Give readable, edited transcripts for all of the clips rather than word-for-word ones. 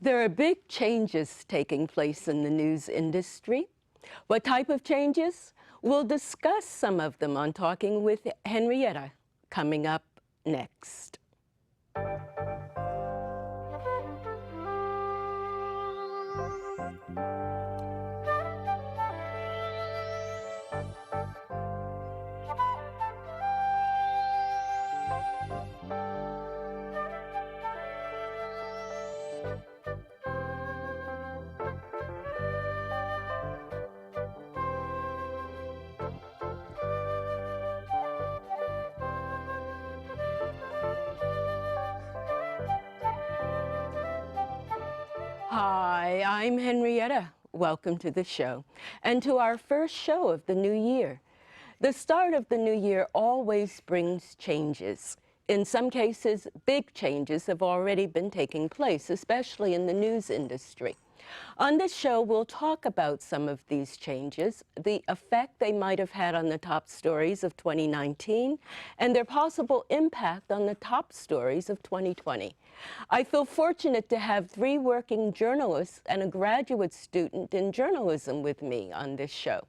There are big changes taking place in the news industry. What type of changes? We'll discuss some of them on Talking with Henrietta, coming up next. Hi, I'm Henrietta. Welcome to the show, and to our first show of the new year. The start of the new year always brings changes. In some cases, big changes have already been taking place, especially in the news industry. On this show, we'll talk about some of these changes, the effect they might have had on the top stories of 2019, and their possible impact on the top stories of 2020. I feel fortunate to have 3 working journalists and a graduate student in journalism with me on this show.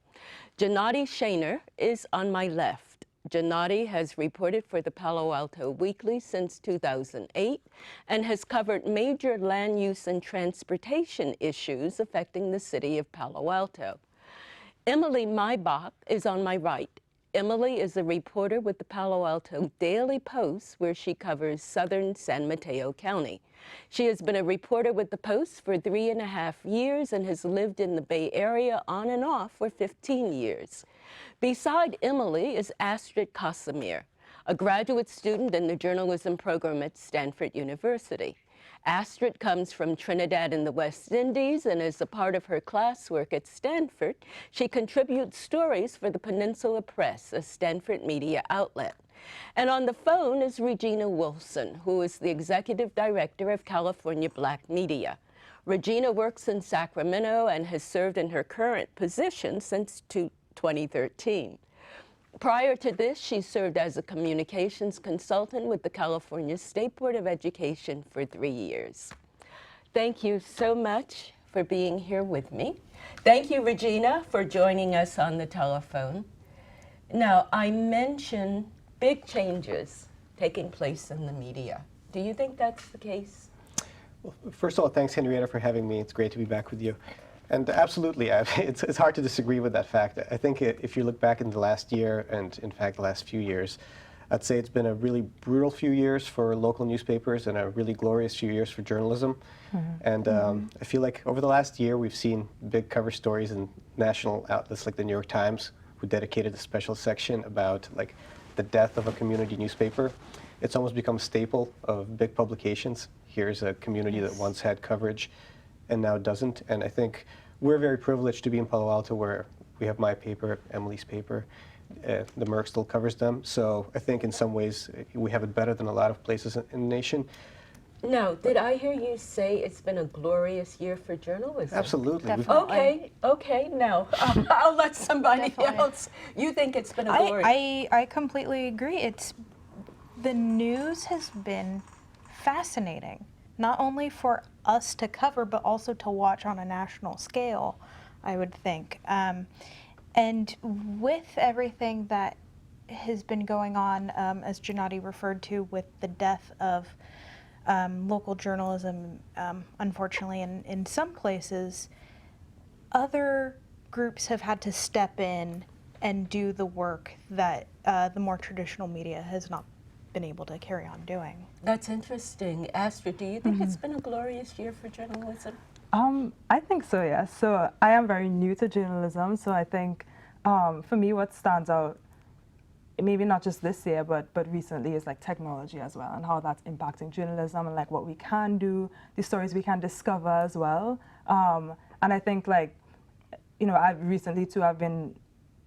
Janati Shaner is on my left. Janati has reported for the Palo Alto Weekly since 2008 and has covered major land use and transportation issues affecting the city of Palo Alto. Emily Maibach is on my right. Emily is a reporter with the Palo Alto Daily Post, where she covers southern San Mateo County. She has been a reporter with the Post for 3.5 years and has lived in the Bay Area on and off for 15 years. Beside Emily is Astrid Casimir, a graduate student in the journalism program at Stanford University. Astrid comes from Trinidad in the West Indies, and as a part of her classwork at Stanford, she contributes stories for the Peninsula Press, a Stanford media outlet. And on the phone is Regina Wilson, who is the executive director of California Black Media. Regina works in Sacramento and has served in her current position since 2013. Prior to this, she served as a communications consultant with the California State Board of Education for 3 years. Thank you so much for being here with me. Thank you, Regina, for joining us on the telephone. Now, I mentioned big changes taking place in the media. Do you think that's the case? Well, first of all, thanks, Henrietta, for having me. It's great to be back with you. And absolutely, it's hard to disagree with that fact. I think if you look back in the last year, and in fact the last few years, I'd say it's been a really brutal few years for local newspapers and a really glorious few years for journalism. And I feel like over the last year, we've seen big cover stories in national outlets like the New York Times, who dedicated a special section about like the death of a community newspaper. It's almost become a staple of big publications. Here's a community that once had coverage and now doesn't. And I think we're very privileged to be in Palo Alto, where we have my paper, Emily's paper. The Merc still covers them. So I think in some ways we have it better than a lot of places in the nation. Now, did I hear you say it's been a glorious year for journalism? Absolutely. Okay, now I'll let somebody else. You think it's been a glorious... I completely agree. The news has been fascinating, not only for us to cover, but also to watch on a national scale, I would think. And with everything that has been going on, as Janati referred to, with the death of local journalism, unfortunately, in some places, other groups have had to step in and do the work that the more traditional media has not been able to carry on doing. That's interesting. Astrid, do you think it's been a glorious year for journalism? I think so, yes. So I am very new to journalism, so I think for me what stands out, maybe not just this year, but recently, is like technology as well, and how that's impacting journalism and like what we can do, the stories we can discover as well. And I think like, you know, I've recently too, I've been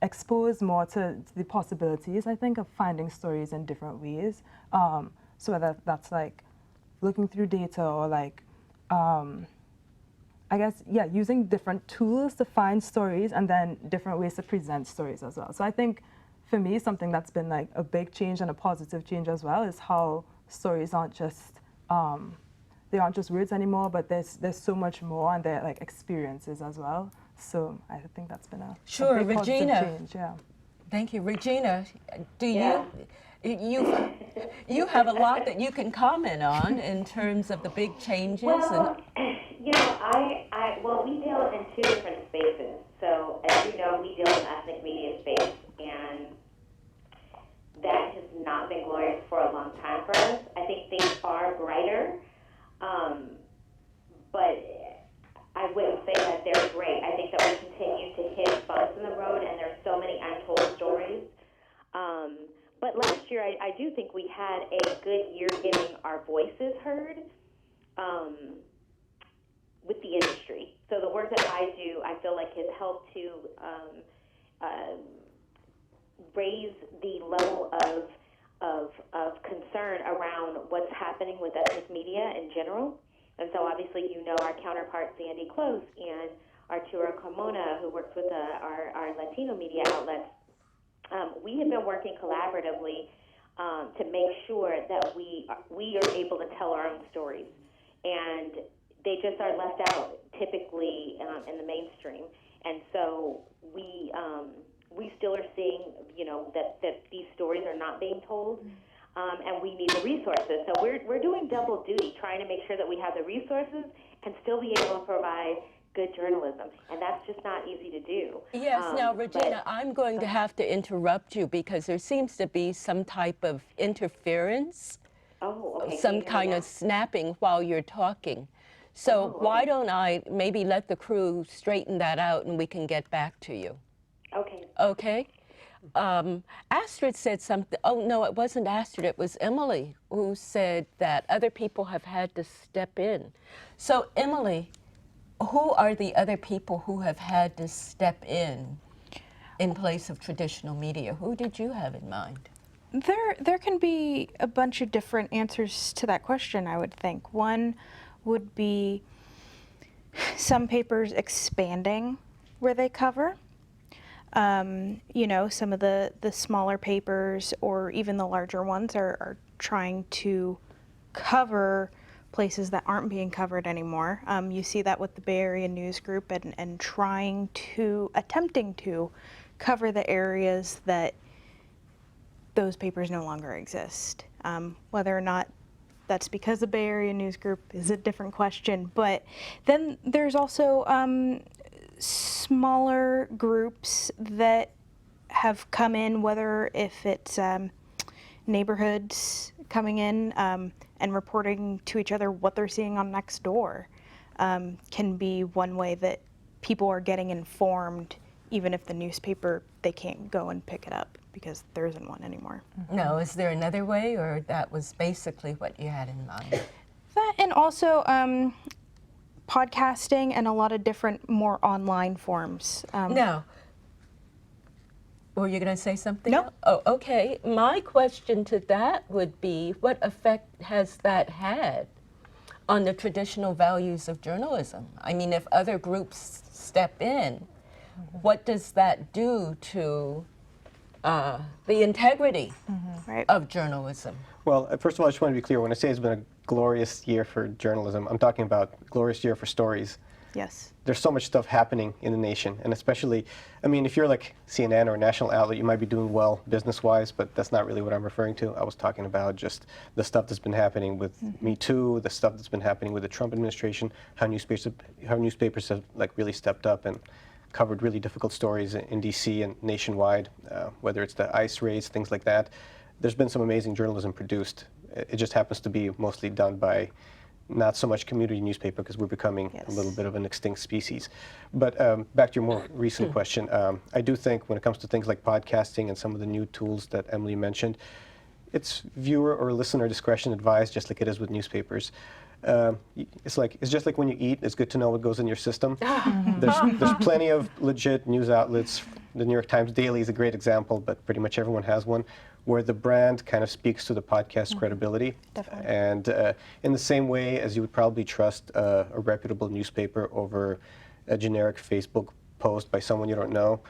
exposed more to the possibilities, I think, of finding stories in different ways. So whether that's like looking through data or like, I guess, yeah, using different tools to find stories and then different ways to present stories as well. So I think for me, something that's been like a big change and a positive change as well is how stories aren't just they aren't just words anymore, but there's so much more, and they're like experiences as well. So I think that's been a Sure, big positive Regina. change. Yeah. Thank you. Regina, do Yeah. you have a lot that you can comment on in terms of the big changes? Well, well, we deal in two different spaces. So, as you know, we deal in the ethnic media space, and that has not been glorious for a long time for us. I think things are brighter, but I wouldn't say that they're great. I think that we continue to hit bumps in the road, and there's so many untold stories. But last year, I do think we had a good year getting our voices heard with the industry. So the work that I do, I feel like has helped to raise the level of concern around what's happening with ethnic media in general. And so obviously, you know, our counterpart, Sandy Close, and Arturo Carmona, who works with our Latino media outlets, we have been working collaboratively to make sure that we are able to tell our own stories. And they just are left out typically in the mainstream. And so we still are seeing, you know, that these stories are not being told. And we need the resources. So we're doing double duty, trying to make sure that we have the resources and still be able to provide good journalism. And that's just not easy to do. Yes, now, Regina, I'm going to have to interrupt you because there seems to be some type of interference, some kind of snapping while you're talking. So why don't I maybe let the crew straighten that out and we can get back to you? Okay. Okay? Astrid said something. Oh, no, it wasn't Astrid. It was Emily who said that other people have had to step in. So, Emily, who are the other people who have had to step in place of traditional media? Who did you have in mind? There can be a bunch of different answers to that question, I would think. One would be some papers expanding where they cover. You know, some of the smaller papers or even the larger ones are trying to cover places that aren't being covered anymore. You see that with the Bay Area News Group and attempting to cover the areas that those papers no longer exist. Whether or not that's because the Bay Area News Group is a different question. But then there's also smaller groups that have come in, whether if it's neighborhoods coming in and reporting to each other what they're seeing on Nextdoor, can be one way that people are getting informed, even if the newspaper, they can't go and pick it up because there isn't one anymore. No, is there another way, or that was basically what you had in mind? That, and also podcasting and a lot of different more online forms. No. Were you going to say something? No. else? Oh, okay. My question to that would be, what effect has that had on the traditional values of journalism? I mean, if other groups step in, what does that do to the integrity Right. of journalism? Well, first of all, I just want to be clear. When I say it's been a glorious year for journalism, I'm talking about glorious year for stories. Yes. There's so much stuff happening in the nation, and especially, I mean, if you're like CNN or a national outlet, you might be doing well business-wise, but that's not really what I'm referring to. I was talking about just the stuff that's been happening with Me Too, the stuff that's been happening with the Trump administration, how newspapers have like really stepped up and covered really difficult stories in DC and nationwide, whether it's the ICE raids, things like that. There's been some amazing journalism produced. It just happens to be mostly done by not so much community newspaper because we're becoming a little bit of an extinct species. But back to your more recent question, I do think when it comes to things like podcasting and some of the new tools that Emily mentioned, it's viewer or listener discretion advised, just like it is with newspapers. It's just like when you eat, it's good to know what goes in your system. There's plenty of legit news outlets. The New York Times Daily is a great example, but pretty much everyone has one, where the brand kind of speaks to the podcast credibility. Definitely. And in the same way as you would probably trust a reputable newspaper over a generic Facebook post by someone you don't know,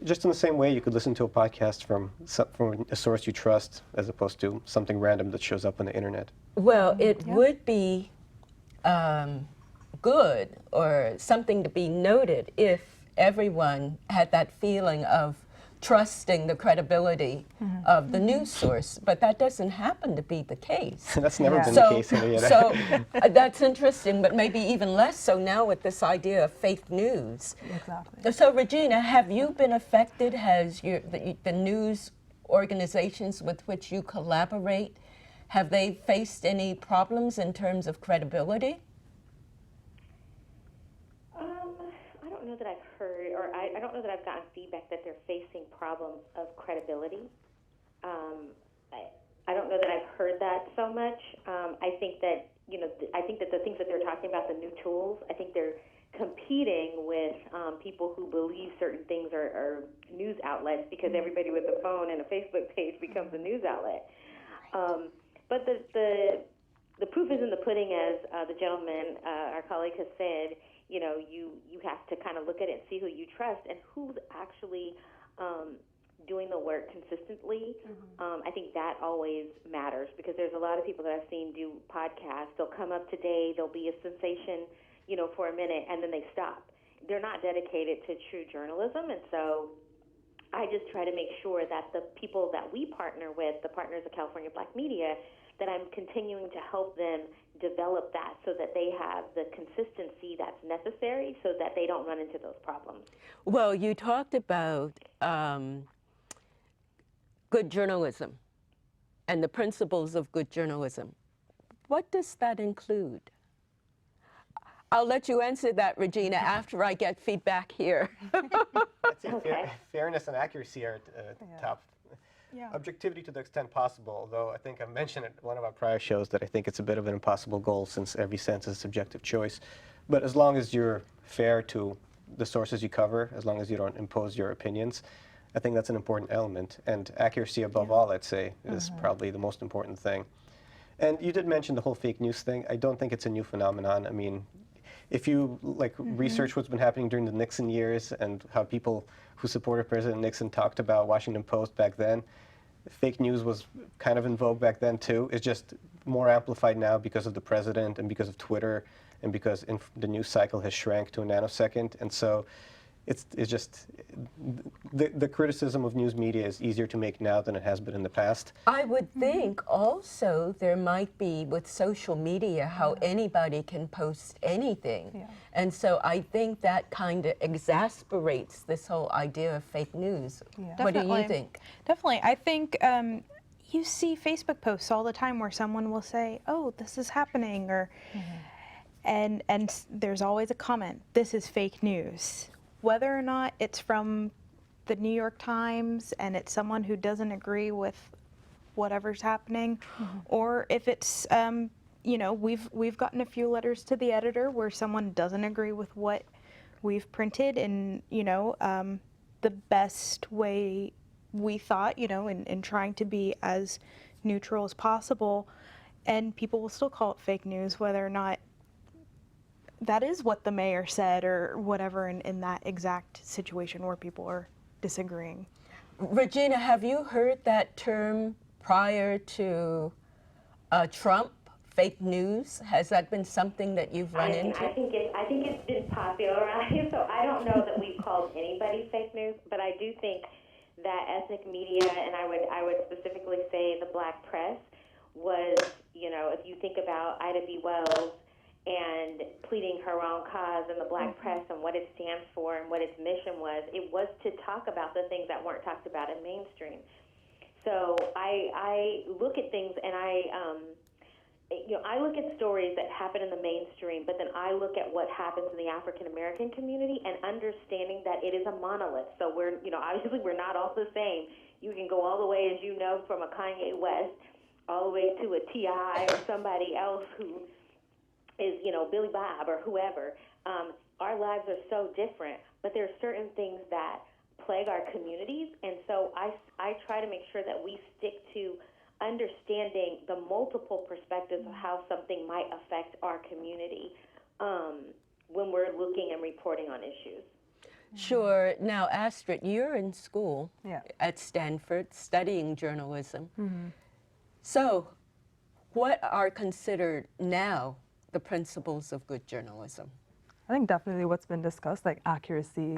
just in the same way you could listen to a podcast from a source you trust as opposed to something random that shows up on the internet. Well, it would be good or something to be noted if everyone had that feeling of trusting the credibility of the news source, but that doesn't happen to be the case. That's never been So, the case, Henrietta. That's interesting, but maybe even less so now with this idea of fake news. Exactly. So Regina, have you been affected? Has the news organizations with which you collaborate, have they faced any problems in terms of credibility? I don't know that I've heard, or I don't know that I've gotten feedback that they're facing problems of credibility. I don't know that I've heard that so much. I think that, I think that the things that they're talking about, the new tools, I think they're competing with people who believe certain things are news outlets, because everybody with a phone and a Facebook page becomes a news outlet. But the proof is in the pudding, as the gentleman, our colleague, has said. You have to kind of look at it and see who you trust and who's actually doing the work consistently. I think that always matters, because there's a lot of people that I've seen do podcasts. They'll come up today, they'll be a sensation, for a minute, and then they stop. They're not dedicated to true journalism, and so I just try to make sure that the people that we partner with, the partners of California Black Media, that I'm continuing to help them develop that so that they have the consistency that's necessary so that they don't run into those problems. Well, you talked about good journalism and the principles of good journalism. What does that include? I'll let you answer that, Regina, after I get feedback here. I'd say Okay. fairness and accuracy are top. Yeah. Objectivity to the extent possible, although I think I mentioned in one of our prior shows that I think it's a bit of an impossible goal, since every sense is a subjective choice. But as long as you're fair to the sources you cover, as long as you don't impose your opinions, I think that's an important element. And accuracy above all, I'd say, is probably the most important thing. And you did mention the whole fake news thing. I don't think it's a new phenomenon. I mean, if you research what's been happening during the Nixon years and how people who supported President Nixon talked about Washington Post back then, fake news was kind of in vogue back then too. It's just more amplified now because of the president and because of Twitter and because the news cycle has shrank to a nanosecond. And so it's just, the criticism of news media is easier to make now than it has been in the past. I would think also there might be, with social media, how anybody can post anything. Yeah. And so I think that kind of exasperates this whole idea of fake news. Yeah. What do you Definitely. think? Definitely. I think you see Facebook posts all the time where someone will say, "Oh, this is happening," or and there's always a comment, "This is fake news." Whether or not it's from the New York Times and it's someone who doesn't agree with whatever's happening, or if it's we've gotten a few letters to the editor where someone doesn't agree with what we've printed, and the best way we thought, in trying to be as neutral as possible, and people will still call it fake news, whether or not that is what the mayor said or whatever in that exact situation where people are disagreeing. Regina, have you heard that term prior to Trump, fake news? Has that been something that you've run into? I think it's been popularized, so I don't know that we've called anybody fake news, but I do think that ethnic media, and I would specifically say the Black press, was, if you think about Ida B. Wells and pleading her own cause in the Black press and what it stands for and what its mission was, it was to talk about the things that weren't talked about in mainstream. So I look at things and I look at stories that happen in the mainstream, but then I look at what happens in the African American community and understanding that it is a monolith. So we're, obviously we're not all the same. You can go all the way, as you know, from a Kanye West all the way to a T.I. or somebody else who is, Billy Bob or whoever. Our lives are so different, but there are certain things that plague our communities, and so I try to make sure that we stick to understanding the multiple perspectives of how something might affect our community when we're looking and reporting on issues. Sure. Now, Astrid, you're in school at Stanford studying journalism. So what are considered now the principles of good journalism? I think definitely what's been discussed, like accuracy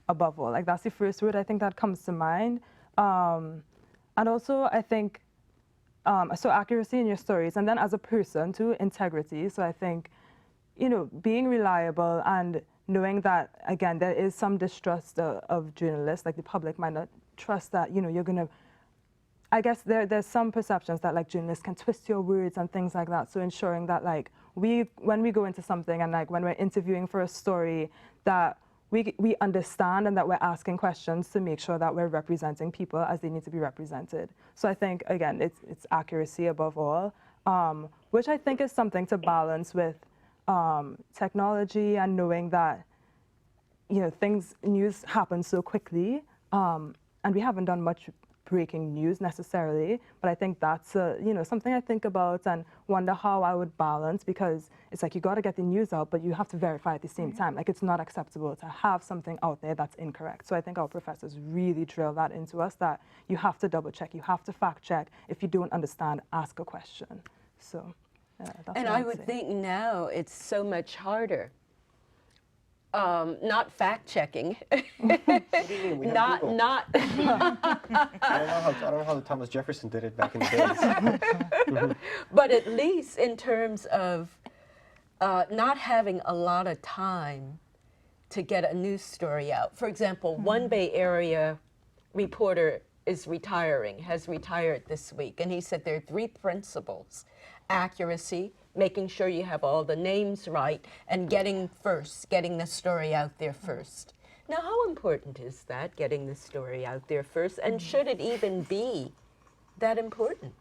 above all. Like that's the first word I think that comes to mind. And also I think, so accuracy in your stories, and then as a person too, integrity. So I think, you know, being reliable and knowing that, again, there is some distrust of journalists, like the public might not trust that, you know, you're gonna, I guess there's some perceptions that like journalists can twist your words and things like that. So ensuring that like when we go into something and like when we're interviewing for a story, that we understand and that we're asking questions to make sure that we're representing people as they need to be represented. So I think, again, it's accuracy above all, which I think is something to balance with technology and knowing that, you know, news happen so quickly, and we haven't done much breaking news necessarily, but I think that's you know, something I think about and wonder how I would balance, because it's like you got to get the news out, but you have to verify at the same time. Like it's not acceptable to have something out there that's incorrect. So I think our professors really drill that into us, that you have to double check, you have to fact check. If you don't understand, ask a question. So that's And what I I'd would say. think now it's so much harder. Not fact checking. What do you mean? We have Google. not. I don't know how Thomas Jefferson did it back in the days. But at least in terms of not having a lot of time to get a news story out. For example, one Bay Area reporter is retiring, has retired this week, and he said there are 3 principles: accuracy, making sure you have all the names right, and getting the story out there first. Now, how important is that, getting the story out there first? And should it even be that important,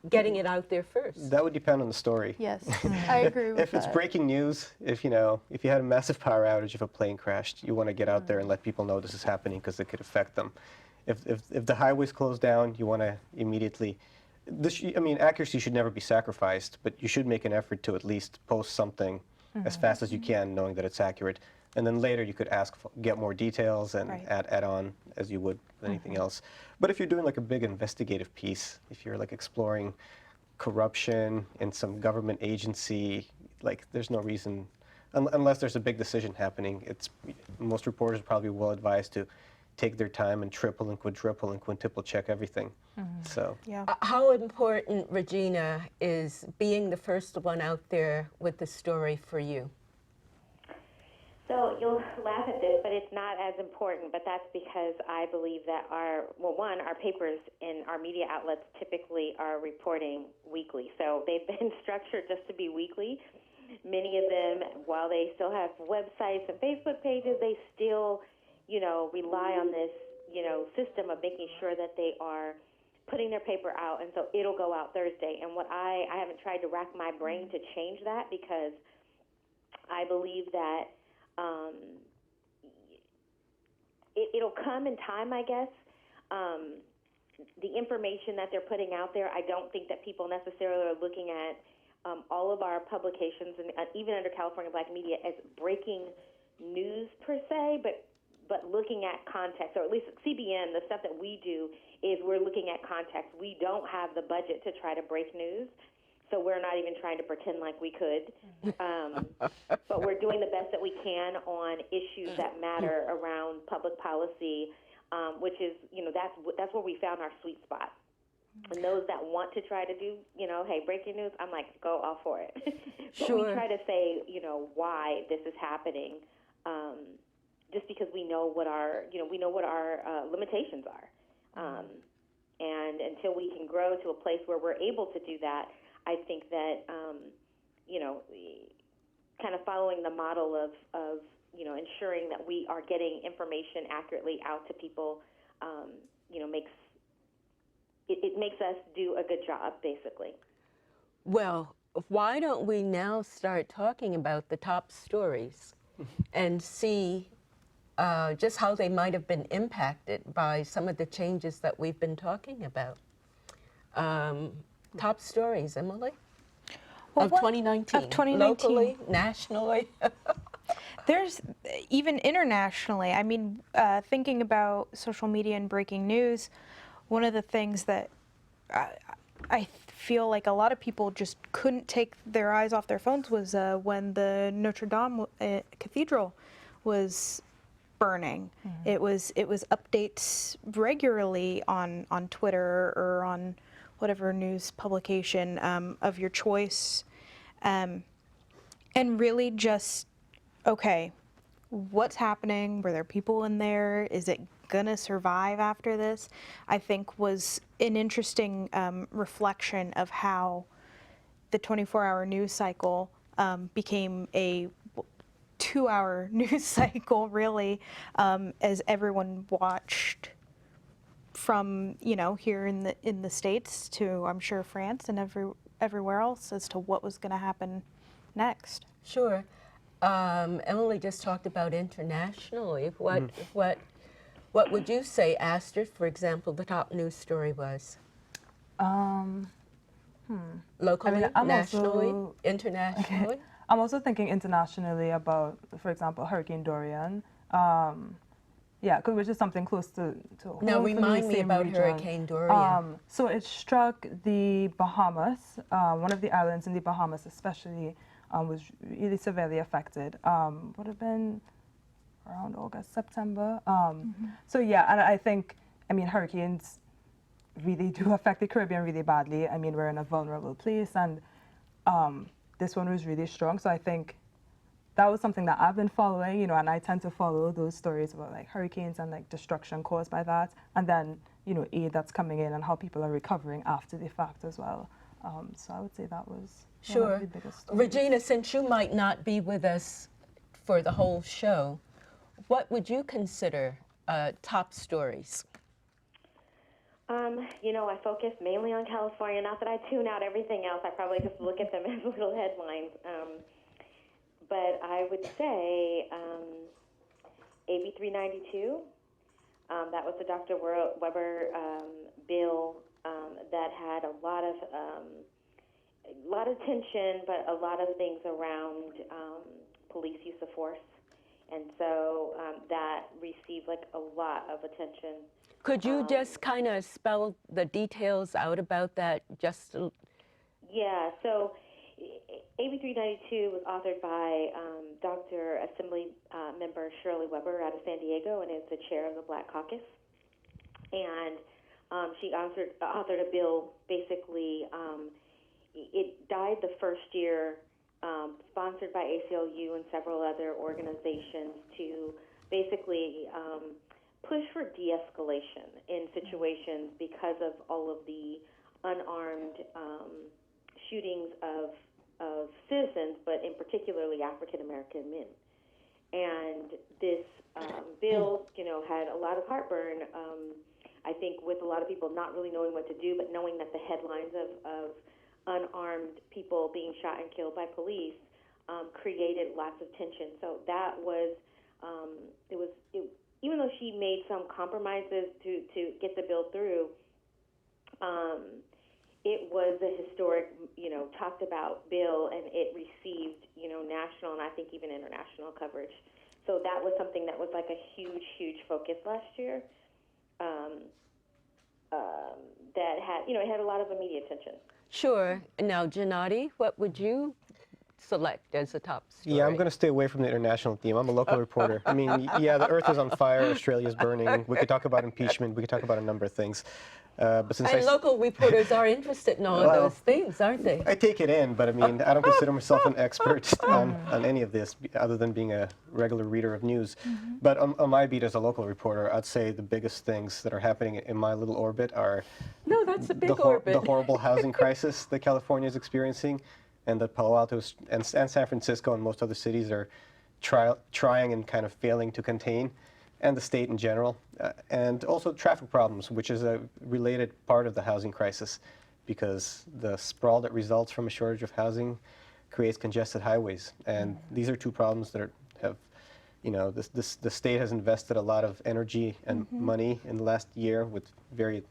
getting it out there first? That would depend on the story. Yes, I agree with If it's that. breaking news, if you had a massive power outage, if a plane crashed, you want to get out there and let people know this is happening because it could affect them. If the highway's closed down, you want to immediately. Accuracy should never be sacrificed, but you should make an effort to at least post something as fast as you can, knowing that it's accurate. And then later you could get more details and Right. add on as you would with anything else. But if you're doing like a big investigative piece, if you're like exploring corruption in some government agency, like there's no reason, unless there's a big decision happening, most reporters are probably well advised to take their time and triple and quadruple and quintuple check everything. So Yeah. How important, Regina, is being the first one out there with the story for you? So you'll laugh at this, but it's not as important. But that's because I believe that our papers in our media outlets typically are reporting weekly. So they've been structured just to be weekly. Many of them, while they still have websites and Facebook pages, they still, rely on this, system of making sure that they are putting their paper out, and so it'll go out Thursday. And what I haven't tried to rack my brain to change that, because I believe that it'll come in time, I guess. The information that they're putting out there, I don't think that people necessarily are looking at all of our publications, and even under California Black Media, as breaking news per se, but looking at context, or at least CBN, the stuff that we do is we're looking at context. We don't have the budget to try to break news, so we're not even trying to pretend like we could. But we're doing the best that we can on issues that matter around public policy, which is, that's where we found our sweet spot. And those that want to try to do, hey, breaking news, I'm like, go all for it. But Sure. we try to say, why this is happening, just because we know what our limitations are. And until we can grow to a place where we're able to do that, I think that, kind of following the model of ensuring that we are getting information accurately out to people, makes us do a good job, basically. Well, why don't we now start talking about the top stories and see just how they might have been impacted by some of the changes that we've been talking about. Top stories, Emily? Well, of what- 2019. of 2019. Locally, nationally? There's even internationally. I mean, thinking about social media and breaking news, one of the things that I feel like a lot of people just couldn't take their eyes off their phones was when the Notre Dame Cathedral was burning. It was updates regularly on Twitter or on whatever news publication of your choice, and really just, okay, what's happening? Were there people in there? Is it gonna survive after this? I think was an interesting reflection of how the 24-hour news cycle became a 2-hour news cycle, really, as everyone watched from, you know, here in the States to, I'm sure, France and everywhere else as to what was going to happen next. Sure. Emily just talked about internationally. What would you say, Astrid, for example, the top news story was? Locally, I'm nationally, also, internationally? okay. I'm also thinking internationally about, for example, Hurricane Dorian. Yeah, which is something close to home. Now remind me about region. Hurricane Dorian. So it struck the Bahamas. One of the islands in the Bahamas especially was really severely affected. Would have been around August, September. So yeah, and I think, I mean, hurricanes really do affect the Caribbean really badly. I mean, we're in a vulnerable place, and this one was really strong. So I think that was something that I've been following, you know, and I tend to follow those stories about like hurricanes and like destruction caused by that, and then, you know, aid that's coming in and how people are recovering after the fact as well. So I would say that was one of the biggest stories. Regina, since you might not be with us for the whole show, what would you consider top stories? You know, I focus mainly on California. Not that I tune out everything else. I probably just look at them as little headlines. But I would say AB 392. That was the Dr. Weber bill that had a lot of tension, but a lot of things around police use of force. And so that received like a lot of attention. Could you just kind of spell the details out about that? Yeah, so AB 392 was authored by Dr. Assembly member Shirley Weber out of San Diego, and is the chair of the Black Caucus. And she authored a bill, basically, it died the first year, sponsored by ACLU and several other organizations to basically push for de-escalation in situations because of all of the unarmed shootings of citizens, but in particularly African-American men. And this bill, you know, had a lot of heartburn, I think, with a lot of people not really knowing what to do, but knowing that the headlines of unarmed people being shot and killed by police created lots of tension. So that was, even though she made some compromises to get the bill through, it was a historic, you know, talked about bill, and it received, you know, national and I think even international coverage. So that was something that was like a huge, huge focus last year. That had, you know, it had a lot of immediate attention. Sure. Now, Janati, what would you select as a top story? Yeah, I'm going to stay away from the international theme. I'm a local reporter. I mean, yeah, the earth is on fire, Australia's burning. We could talk about impeachment. We could talk about a number of things. But since and local reporters are interested in all of those things, aren't they? I take it in, but I mean, I don't consider myself an expert on any of this other than being a regular reader of news. But on my beat as a local reporter, I'd say the biggest things that are happening in my little orbit are No, that's a big orbit. the horrible housing crisis that California is experiencing, and that Palo Alto and San Francisco and most other cities are trying and kind of failing to contain, and the state in general, and also traffic problems, which is a related part of the housing crisis, because the sprawl that results from a shortage of housing creates congested highways, and these are two problems that have, you know, the state has invested a lot of energy and money in the last year with very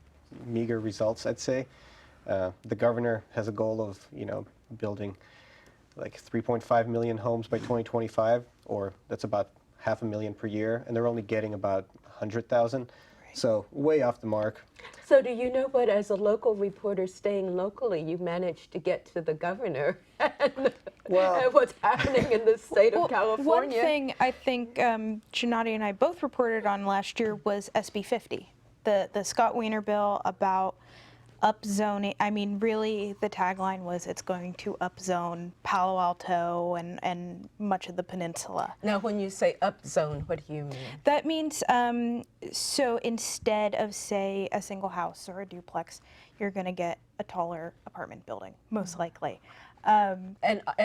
meager results, I'd say. The governor has a goal of, you know, building like 3.5 million homes by 2025, or that's about 500,000 per year, and they're only getting about 100,000. So way off the mark. So do you know what, as a local reporter staying locally, you managed to get to the governor and, Well- and what's happening in the state of One California? thing I think Gennady and I both reported on last year was SB 50, the Scott Wiener bill about upzoning. I mean, really, the tagline was it's going to upzone Palo Alto and much of the peninsula. Now, when you say upzone, what do you mean? That means, so instead of, say, a single house or a duplex, you're going to get a taller apartment building, most likely. And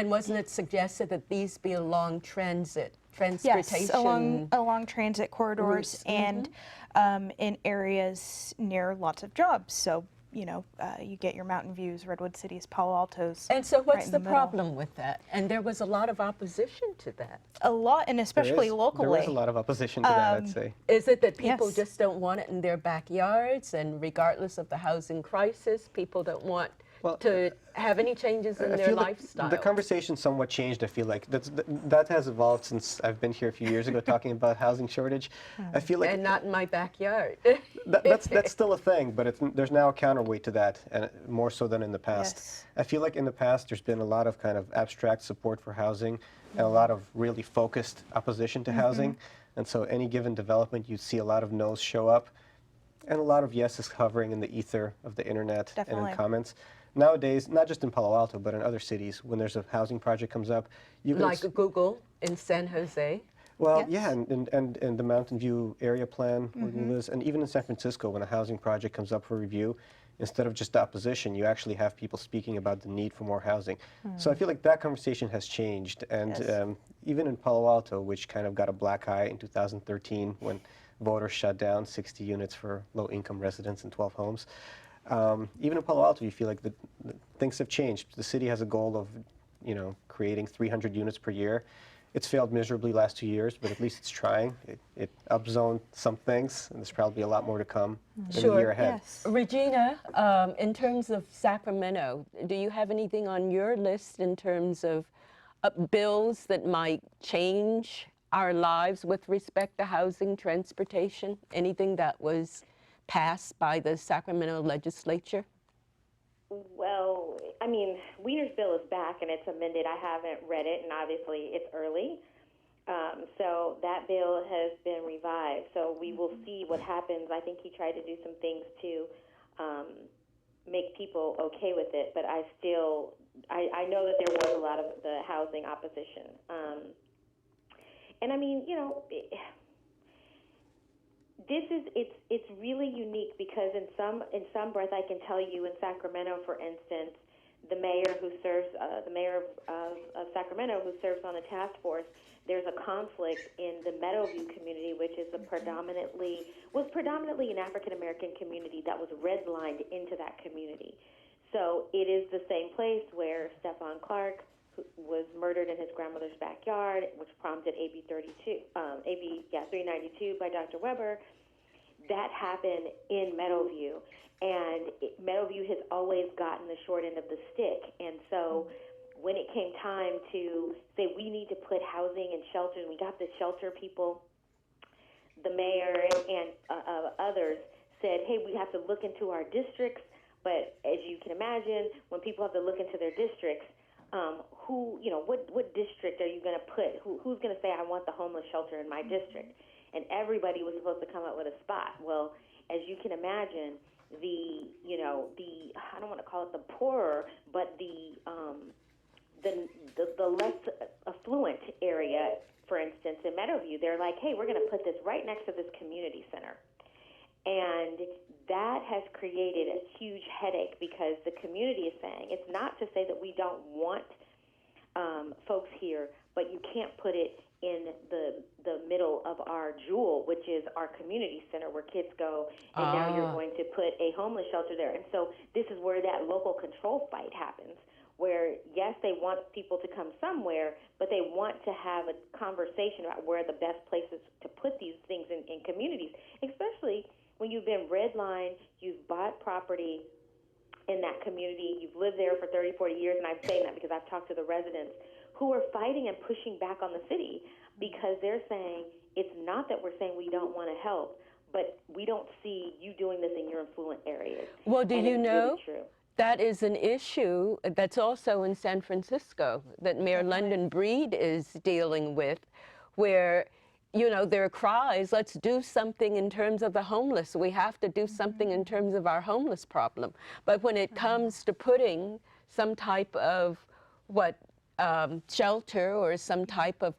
wasn't it suggested that these be along transportation? Yes, along transit corridors routes? and in areas near lots of jobs. So, you know, you get your mountain views, Redwood Cities, Palo Altos. And so what's right in the middle. problem with that? And there was a lot of opposition to that. A lot, and especially locally. There is a lot of opposition to that, I'd say. Is it that people Yes. just don't want it in their backyards, and regardless of the housing crisis, people don't want to have any changes in I their feel like lifestyle? the conversation somewhat changed, I feel like. That has evolved since I've been here a few years ago talking about housing shortage. I feel like And not in my backyard. that's still a thing, but there's now a counterweight to that, and more so than in the past. Yes. I feel like in the past there's been a lot of kind of abstract support for housing and a lot of really focused opposition to housing. And so any given development, you'd see a lot of no's show up and a lot of yeses hovering in the ether of the internet and Definitely. in comments. Nowadays, not just in Palo Alto, but in other cities, when there's a housing project comes up, you can Like Google in San Jose. well, Yes. yeah, and the Mountain View area plan, where Google is, and even in San Francisco, when a housing project comes up for review, instead of just opposition, you actually have people speaking about the need for more housing. So I feel like that conversation has changed, and Yes. Even in Palo Alto, which kind of got a black eye in 2013 when voters shut down 60 units for low-income residents in 12 homes. Even in Palo Alto, you feel like the things have changed. The city has a goal of, creating 300 units per year. It's failed miserably last 2 years, but at least it's trying. It upzoned some things, and there's probably a lot more to come in the year ahead. Yes. Regina, in terms of Sacramento, do you have anything on your list in terms of bills that might change our lives with respect to housing, transportation? Anything that was passed by the Sacramento legislature? Well, I mean, Wiener's bill is back and it's amended. I haven't read it, and obviously it's early. So that bill has been revived. So we will see what happens. I think he tried to do some things to make people okay with it, but I know that there was a lot of the housing opposition. And I mean, it's really unique because in some breath I can tell you in Sacramento, for instance, the mayor of Sacramento who serves on the task force, there's a conflict in the Meadowview community, which is was predominantly an African American community that was redlined into that community. So it is the same place where Stephon Clark was murdered in his grandmother's backyard, which prompted AB 392 by Dr. Weber. That happened in Meadowview, and Meadowview has always gotten the short end of the stick. And so when it came time to say we need to put housing and shelters, we got the shelter people, the mayor and others said, hey, we have to look into our districts. But as you can imagine, when people have to look into their districts, what district are you going to put? Who's going to say, I want the homeless shelter in my district? And everybody was supposed to come up with a spot. Well, as you can imagine, the I don't want to call it the poorer, but the less affluent area, for instance, in Meadowview, they're like, hey, we're going to put this right next to this community center. And that has created a huge headache because the community is saying, it's not to say that we don't want folks here, but you can't put it in the middle of our jewel, which is our community center where kids go, and now you're going to put a homeless shelter there. And so this is where that local control fight happens, where, yes, they want people to come somewhere, but they want to have a conversation about where the best places to put these things in communities, especially when you've been redlined, you've bought property in that community, you've lived there for 30, 40 years, and I'm saying that because I've talked to the residents who are fighting and pushing back on the city because they're saying it's not that we're saying we don't want to help, but we don't see you doing this in your affluent areas. Well, do And you it's know? really true. That is an issue that's also in San Francisco that Mayor London Breed is dealing with, where, you know, there are cries, let's do something in terms of the homeless. We have to do something in terms of our homeless problem. But when it comes to putting some type of shelter or some type of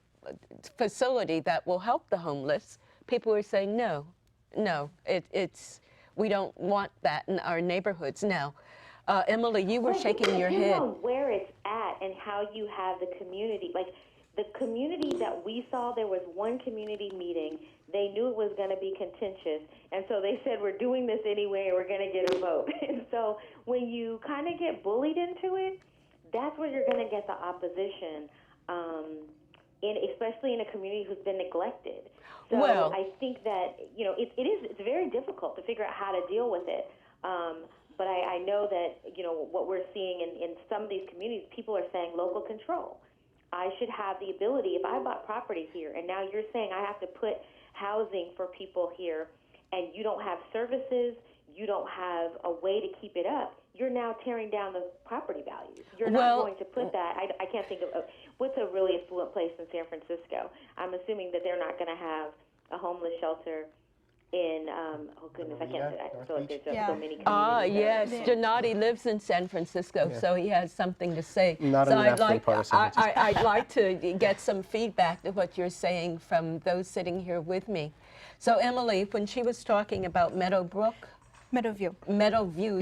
facility that will help the homeless, people are saying no, we don't want that in our neighborhoods now. Emily, you were shaking your head. On where it's at and how you have the community. Like the community that we saw, there was one community meeting. They knew it was going to be contentious, and so they said, we're doing this anyway, and we're going to get a vote. And so when you kind of get bullied into it, that's where you're going to get the opposition, especially in a community who's been neglected. So Well, I think that, you know, it's very difficult to figure out how to deal with it. But I know that, you know, what we're seeing in some of these communities, people are saying local control. I should have the ability, if I bought property here, and now you're saying I have to put housing for people here, and you don't have services, you don't have a way to keep it up, you're now tearing down the property values. You're not going to put that. I can't think of what's a really affluent place in San Francisco. I'm assuming that they're not going to have a homeless shelter in, oh goodness, I can't say that. I feel like there's just so many communities. Yes, Gennady lives in San Francisco, so he has something to say. Not so in the affluent part of San Francisco. I'd like to get some feedback to what you're saying from those sitting here with me. So Emily, when she was talking about Meadowview,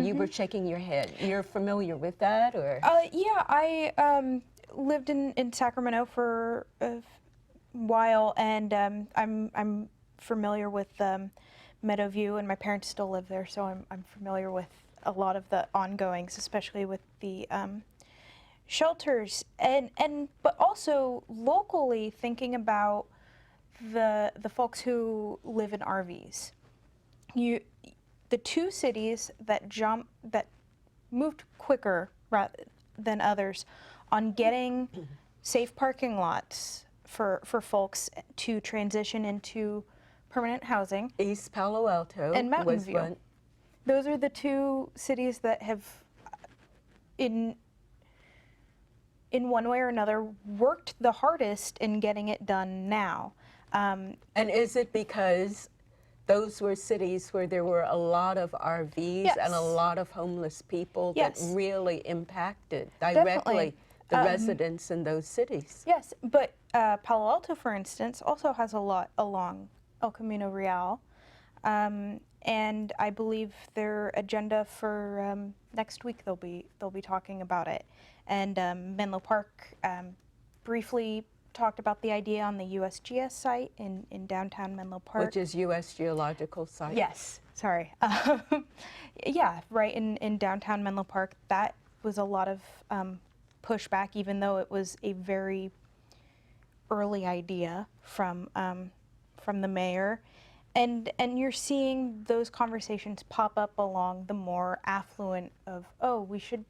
you were shaking your head. You're familiar with that, or? Yeah, I lived in Sacramento for a while, and I'm familiar with Meadowview, and my parents still live there, so I'm familiar with a lot of the ongoings, especially with the shelters, but also locally thinking about the folks who live in RVs. The two cities that moved quicker than others on getting safe parking lots for folks to transition into permanent housing. East Palo Alto and Mountain was View. one. Those are the two cities that have, in one way or another, worked the hardest in getting it done now. And is it because those were cities where there were a lot of RVs Yes. and a lot of homeless people Yes. that really impacted directly the residents in those cities? Yes, but Palo Alto, for instance, also has a lot along El Camino Real, and I believe their agenda for next week they'll be talking about it. And Menlo Park briefly talked about the idea on the USGS site in downtown Menlo Park, Which is U.S. Geological Site. Yes, sorry. Yeah, right in downtown Menlo Park. That was a lot of pushback, even though it was a very early idea from the mayor. And you're seeing those conversations pop up along the more affluent of, oh, we should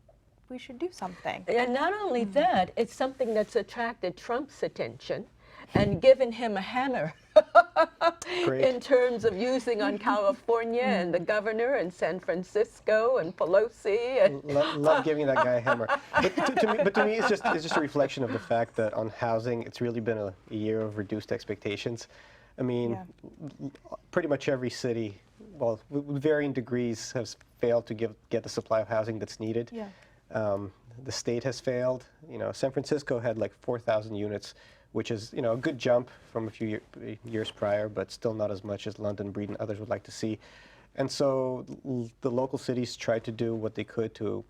do something. And not only that, it's something that's attracted Trump's attention and given him a hammer in terms of using on California and the governor and San Francisco and Pelosi. And Love giving that guy a hammer. But to me, it's just a reflection of the fact that on housing, it's really been a year of reduced expectations. I mean, pretty much every city, well, with varying degrees, has failed to get the supply of housing that's needed. Yeah. The state has failed. You know, San Francisco had like 4,000 units, which is, you know, a good jump from a few years prior, but still not as much as London, Breed, and others would like to see. And so the local cities tried to do what they could to,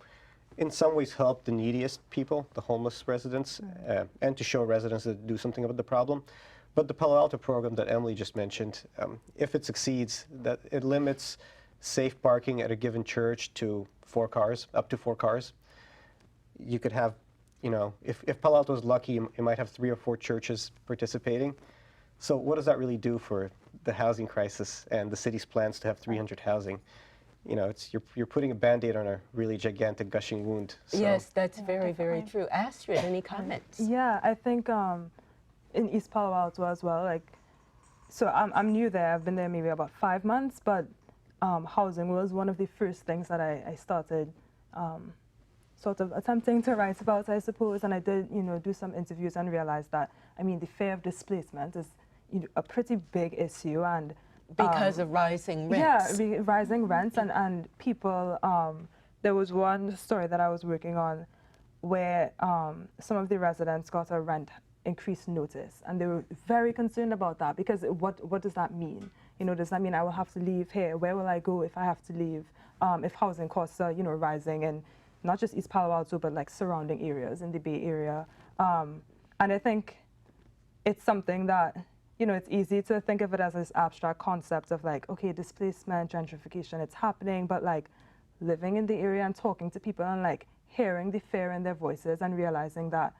in some ways, help the neediest people, the homeless residents, and to show residents that do something about the problem. But the Palo Alto program that Emily just mentioned, if it succeeds, that it limits safe parking at a given church to 4 cars, up to 4 cars. You could have, you know, if Palo Alto is lucky, you might have 3 or 4 churches participating. So what does that really do for the housing crisis and the city's plans to have 300 housing? You know, you're putting a Band-Aid on a really gigantic gushing wound. So. yes, that's very, very true. Astrid, any comments? Yeah, I think in East Palo Alto as well, like so I'm new there. I've been there maybe about 5 months, but housing was one of the first things that I started sort of attempting to write about, I suppose. And I did, do some interviews and realized that, I mean, the fear of displacement is a pretty big issue. And Because of rising rents. yeah, rising rents and people. There was one story that I was working on where some of the residents got a rent increase notice, and they were very concerned about that because what does that mean? Does that mean I will have to leave here? Where will I go if I have to leave? If housing costs are rising, and not just East Palo Alto, but like surrounding areas in the Bay Area. And I think it's something that it's easy to think of it as this abstract concept of like, okay, displacement, gentrification, it's happening, but like living in the area and talking to people and like hearing the fear in their voices and realizing that,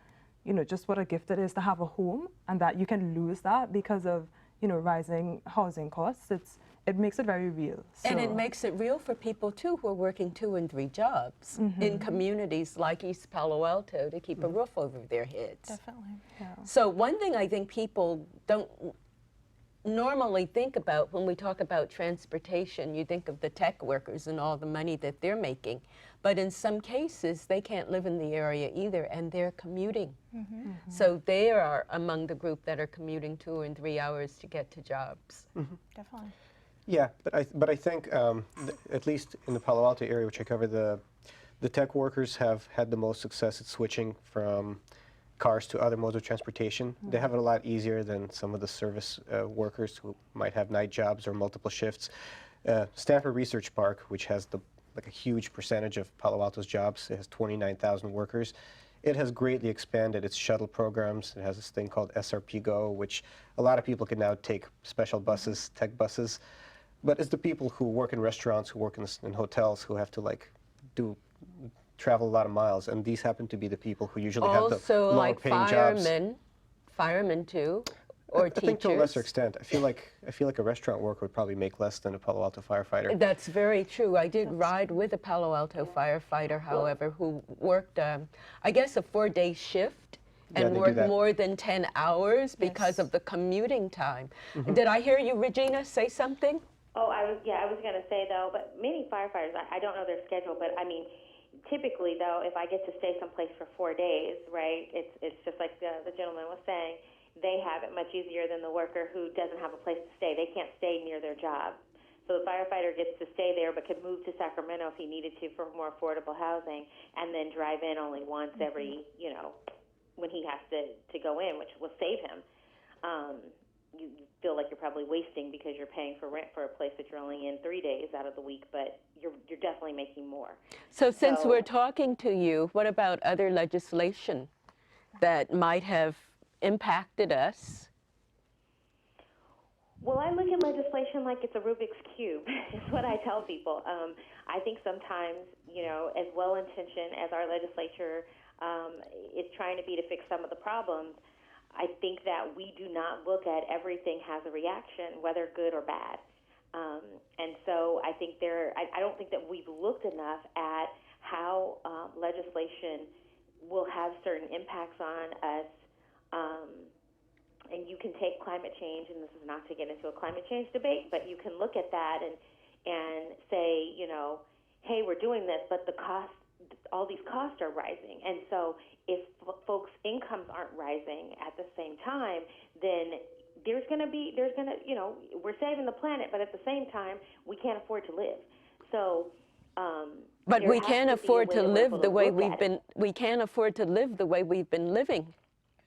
just what a gift it is to have a home and that you can lose that because of, rising housing costs. It makes it very real. And it makes it real for people too who are working 2 and 3 jobs in communities like East Palo Alto to keep a roof over their heads. Definitely. Yeah. So one thing I think people don't normally think about when we talk about transportation, you think of the tech workers and all the money that they're making. But in some cases, they can't live in the area either, and they're commuting. So they are among the group that are commuting 2 and 3 hours to get to jobs. Definitely. Yeah, but I think at least in the Palo Alto area, which I cover, the tech workers have had the most success at switching from cars to other modes of transportation. They have it a lot easier than some of the service workers who might have night jobs or multiple shifts. Stanford Research Park, which has like a huge percentage of Palo Alto's jobs, it has 29,000 workers. It has greatly expanded its shuttle programs. It has this thing called SRP Go, which a lot of people can now take special buses, tech buses. But it's the people who work in restaurants, who work in hotels, who have to like travel a lot of miles, and these happen to be the people who usually have the lower like paying jobs. Firemen too, or I teachers. think to a lesser extent. I feel like a restaurant worker would probably make less than a Palo Alto firefighter. That's very true. I did ride with a Palo Alto firefighter, however, who worked, I guess, a 4-day shift and worked more than 10 hours because of the commuting time. Did I hear you, Regina, say something? Oh, I was going to say, though, but many firefighters, I don't know their schedule, but I mean, typically, though, if I get to stay someplace for 4 days, right, it's just like the gentleman was saying, they have it much easier than the worker who doesn't have a place to stay. They can't stay near their job. So the firefighter gets to stay there but could move to Sacramento if he needed to for more affordable housing and then drive in only once every, when he has to go in, which will save him. You feel like you're probably wasting because you're paying for rent for a place that you're only in 3 days out of the week, but you're definitely making more. So since we're talking to you, what about other legislation that might have impacted us? Well, I look at legislation like it's a Rubik's Cube, is what I tell people. I think sometimes, as well-intentioned as our legislature is trying to be to fix some of the problems, I think that we do not look at everything has a reaction, whether good or bad. And so I think I don't think that we've looked enough at how legislation will have certain impacts on us. And you can take climate change, and this is not to get into a climate change debate, but you can look at that and say, hey, we're doing this, but all these costs are rising. And so if folks' incomes aren't rising at the same time, then we're saving the planet, but at the same time, we can't afford to live. So, but we can't afford to live the way we can't afford to live the way we've been living.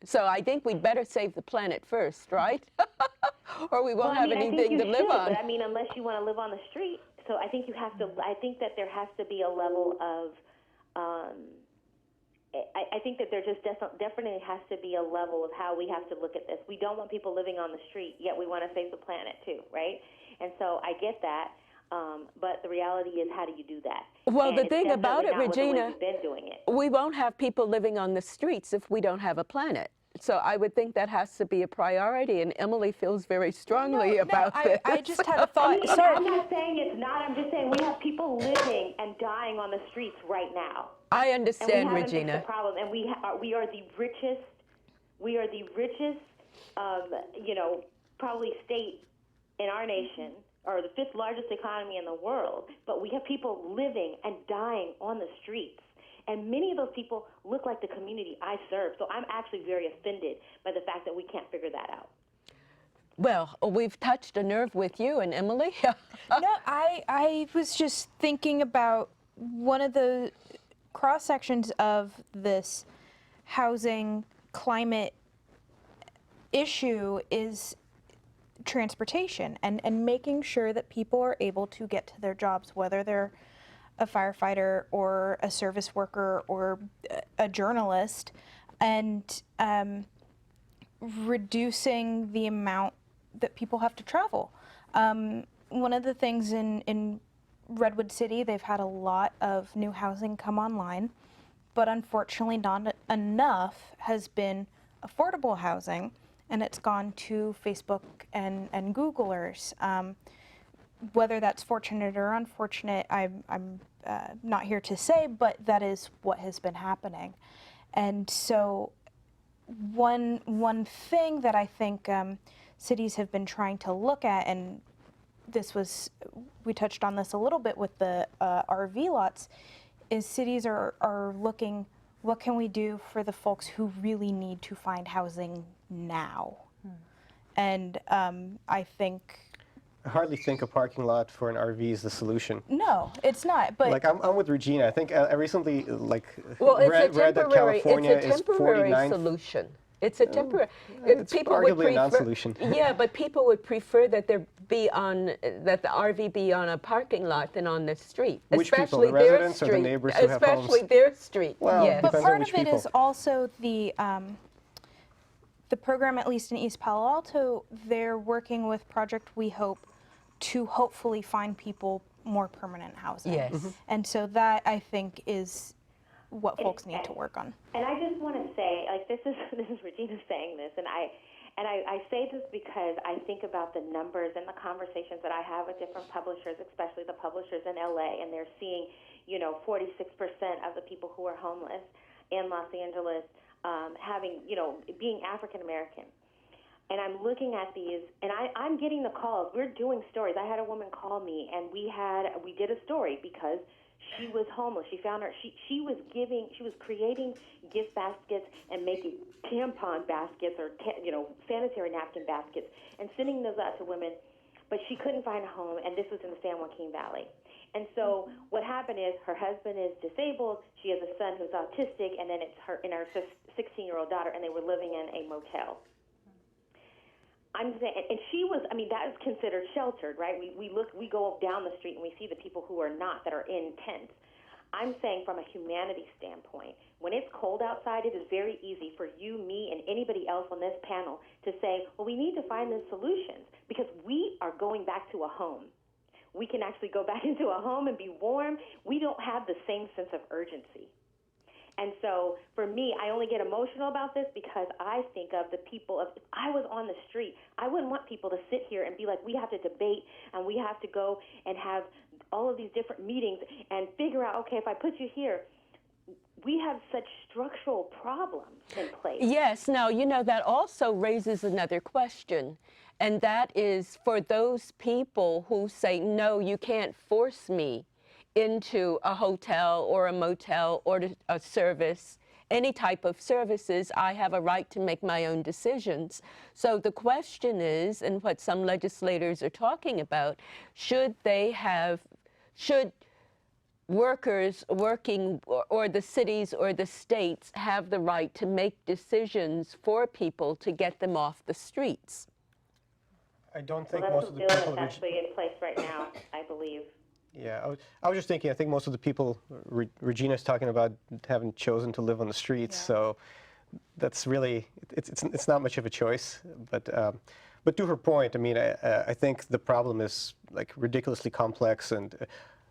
So I think we'd better save the planet first, right? Or we won't have anything to live on. But unless you want to live on the street. So I think you have to, I think that there has to be a level of, I think that there just definitely has to be a level of how we have to look at this. We don't want people living on the street, yet we want to save the planet too, right? And so I get that, but the reality is, how do you do that? Well, and the thing about it, Regina, we've been doing it. We won't have people living on the streets if we don't have a planet. So I would think that has to be a priority, and Emily feels very strongly about this. I just had a thought. I'm not saying it's not. I'm just saying we have people living and dying on the streets right now. I understand, and we Regina. Fixed the problem, and we are the richest. We are the richest, probably state in our nation, or the 5th largest economy in the world, but we have people living and dying on the streets. And many of those people look like the community I serve. So I'm actually very offended by the fact that we can't figure that out. Well, we've touched a nerve with you and Emily. No, I was just thinking about one of the cross sections of this housing climate issue is transportation and making sure that people are able to get to their jobs, whether they're a firefighter or a service worker or a journalist, and reducing the amount that people have to travel. One of the things in Redwood City, they've had a lot of new housing come online, but unfortunately not enough has been affordable housing, and it's gone to Facebook and Googlers. Whether that's fortunate or unfortunate, I'm not here to say, but that is what has been happening. And so one thing that I think cities have been trying to look at, and we touched on this a little bit with the RV lots, is cities are looking, what can we do for the folks who really need to find housing now? And I think... I hardly think a parking lot for an RV is the solution. No, it's not. But like I'm with Regina. I think I recently Well, read that California it's a is temporary 49th. solution. It's a temporary. It's arguably a non-solution. Yeah, but people would prefer that the RV be on a parking lot than on the street. Which people? Especially The their residents or the street. neighbors who have homes? Especially their street. Well, yes. But depends on part which of it people. is also the program, at least in East Palo Alto, they're working with Project We Hope to hopefully find people more permanent housing. Yes. And so that, I think, is what folks need to work on. And I just want to say, like, this is Regina saying this, and I say this because I think about the numbers and the conversations that I have with different publishers, especially the publishers in LA, and they're seeing, 46% of the people who are homeless in Los Angeles being African American. And I'm looking at these, and I'm getting the calls. We're doing stories. I had a woman call me, and we did a story because she was homeless. She found she was creating gift baskets and making tampon baskets or sanitary napkin baskets and sending those out to women, but she couldn't find a home, and this was in the San Joaquin Valley. And so what happened is her husband is disabled. She has a son who's autistic, and then it's her 16-year-old daughter, and they were living in a motel. I'm saying, and she was, that is considered sheltered, right? We go down the street and we see the people who are not, that are in tents. I'm saying from a humanity standpoint, when it's cold outside, it is very easy for you, me, and anybody else on this panel to say, well, we need to find the solutions because we are going back to a home. We can actually go back into a home and be warm. We don't have the same sense of urgency. And so for me, I only get emotional about this because I think of the people if I was on the street, I wouldn't want people to sit here and be like, we have to debate and we have to go and have all of these different meetings and figure out, okay, if I put you here, we have such structural problems in place. Yes, now, that also raises another question, and that is for those people who say, no, you can't force me into a hotel or a motel or a service, any type of services. I have a right to make my own decisions. So the question is, and what some legislators are talking about, should workers working or the cities or the states have the right to make decisions for people to get them off the streets? I don't think Well, most that's of a the bill people. that's actually in place right now, I believe. Yeah, I was just thinking, I think most of the people Regina's talking about haven't chosen to live on the streets, so that's really, it's not much of a choice. But to her point, I think the problem is like ridiculously complex, and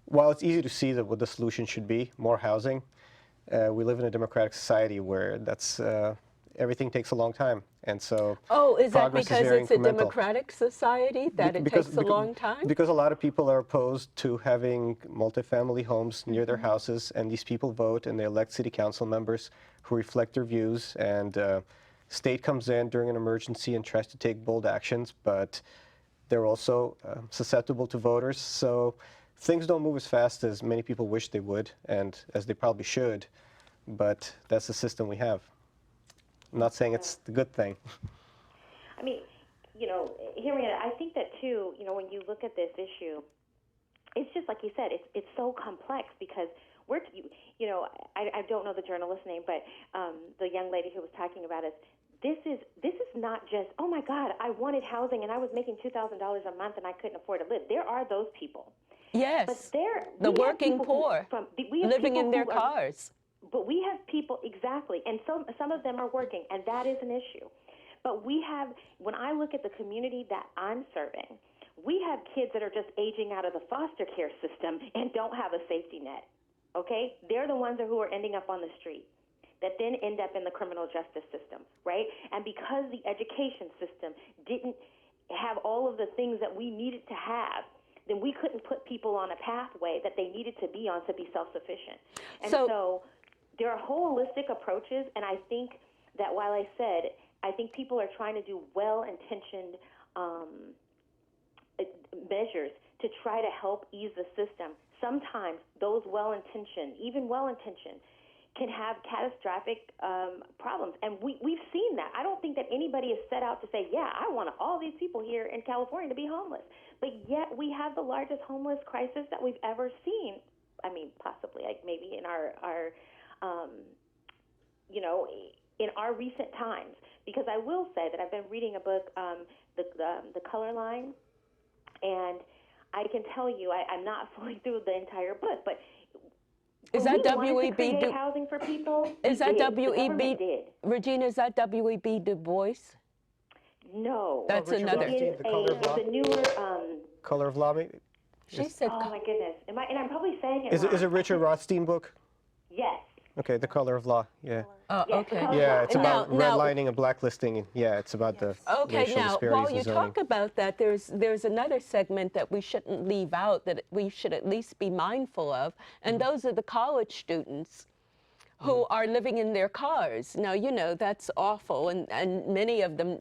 while it's easy to see that what the solution should be, more housing, we live in a democratic society where that's everything takes a long time, and so is that progress because is very it's a incremental. democratic society that it takes a long time? Because a lot of people are opposed to having multifamily homes near their houses, and these people vote and they elect city council members who reflect their views, and State comes in during an emergency and tries to take bold actions, but they're also susceptible to voters. So things don't move as fast as many people wish they would, and as they probably should, but that's the system we have. I'm not saying it's the good thing. I mean, you know, Henrietta, I think that too, you know, when you look at this issue, it's just like you said, it's so complex because you know, I don't know the journalist's name, but the young lady who was talking about it, this is not just, oh my God, I wanted housing and I was making $2,000 a month and I couldn't afford to live. There are those people. Yes, But the working poor living in their cars. But we have people, exactly, and some of them are working, and that is an issue. But we have, when I look at the community that I'm serving, we have kids that are just aging out of the foster care system and don't have a safety net, okay? They're the ones who are ending up on the street that then end up in the criminal justice system, right? And because the education system didn't have all of the things that we needed to have, then we couldn't put people on a pathway that they needed to be on to be self-sufficient. And so there are holistic approaches, and I think that while I said, I think people are trying to do well-intentioned measures to try to help ease the system. Sometimes those well-intentioned, even well-intentioned, can have catastrophic problems. And we've seen that. I don't think that anybody is set out to say, yeah, I want all these people here in California to be homeless. But yet we have the largest homeless crisis that we've ever seen. I mean, possibly, like maybe in our you know, in our recent times. Because I will say that I've been reading a book, The Color Line, and I can tell you, I'm not fully through the entire book, but is that W.E.B. create housing for people? Is that W.E.B. did. Regina? Is that W.E.B. Du Bois? No, That's Richard another. Rothstein, The Color of Law? The newer. Color of Law, maybe? She said. Oh my goodness! And I'm probably saying it Is wrong. it a Richard Rothstein book? Yes. Okay, The Color of Law, yeah. Oh, Yes, okay. Color of Yeah, Law. it's And about now- redlining and blacklisting. Yeah, it's about the Okay, racial now disparities while in you zoning. talk about that, there's another segment that we shouldn't leave out that we should at least be mindful of, and those are the college students who are living in their cars. Now, you know, that's awful, and many of them,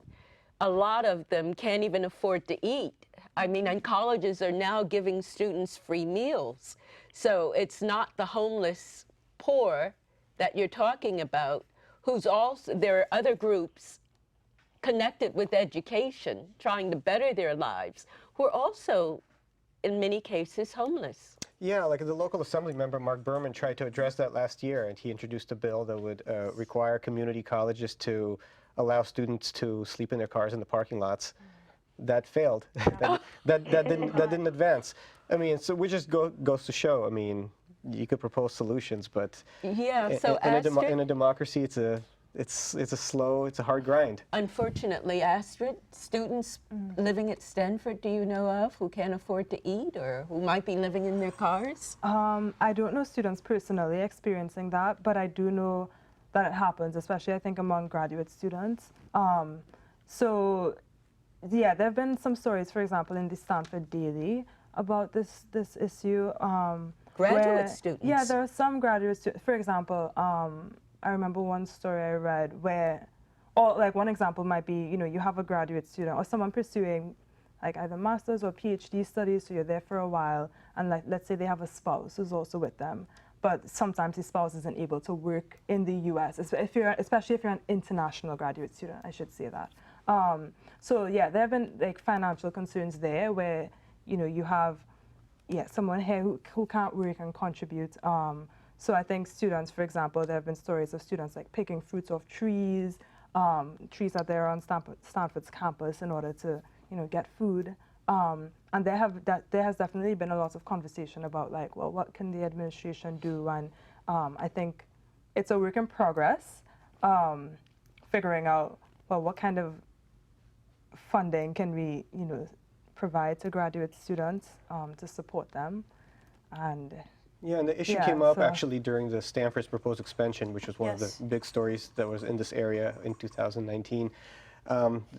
a lot of them can't even afford to eat. I mean, and colleges are now giving students free meals. So it's not the homeless poor that you're talking about, who's also, there are other groups connected with education, trying to better their lives, who are also, in many cases, homeless. Yeah, like the local assembly member, Mark Berman, tried to address that last year, and he introduced a bill that would require community colleges to allow students to sleep in their cars in the parking lots. That failed. that didn't advance. I mean, so we just goes to show. I mean, you could propose solutions, but Yeah, so in a democracy, it's a hard grind. Unfortunately, Astrid, students living at Stanford, do you know of, who can't afford to eat or who might be living in their cars? I don't know students personally experiencing that, but I do know that it happens, especially I think among graduate students. So yeah, there have been some stories, for example, in the Stanford Daily about this issue. Graduate students? Yeah, there are some graduate students. For example, I remember one story I read where, or like one example might be, you know, you have a graduate student or someone pursuing like either master's or PhD studies, so you're there for a while, and like, let's say they have a spouse who's also with them, but sometimes the spouse isn't able to work in the US, especially if you're an international graduate student, I should say that. So yeah, there have been like financial concerns there where, you know, you have someone here who can't work and contribute. So I think students, for example, there have been stories of students like picking fruits off trees, trees that they're on Stanford's campus in order to, you know, get food. And there has definitely been a lot of conversation about like, well, what can the administration do? And I think it's a work in progress, figuring out, well, what kind of funding can we, you know, provide to graduate students to support them. And yeah, and the issue came up actually during the Stanford's proposed expansion, which was one of the big stories that was in this area in 2019.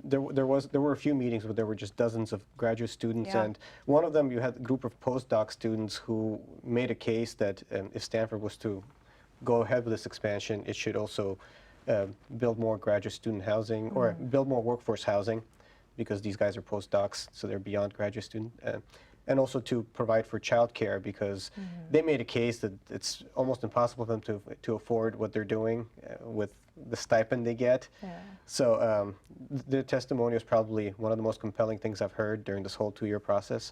There were a few meetings, but there were just dozens of graduate students, and one of them you had a group of postdoc students who made a case that if Stanford was to go ahead with this expansion, it should also build more graduate student housing or build more workforce housing, because these guys are postdocs, so they're beyond graduate student. And also to provide for childcare, because they made a case that it's almost impossible for them to afford what they're doing with the stipend they get. Yeah. So the testimony was probably one of the most compelling things I've heard during this whole 2-year process.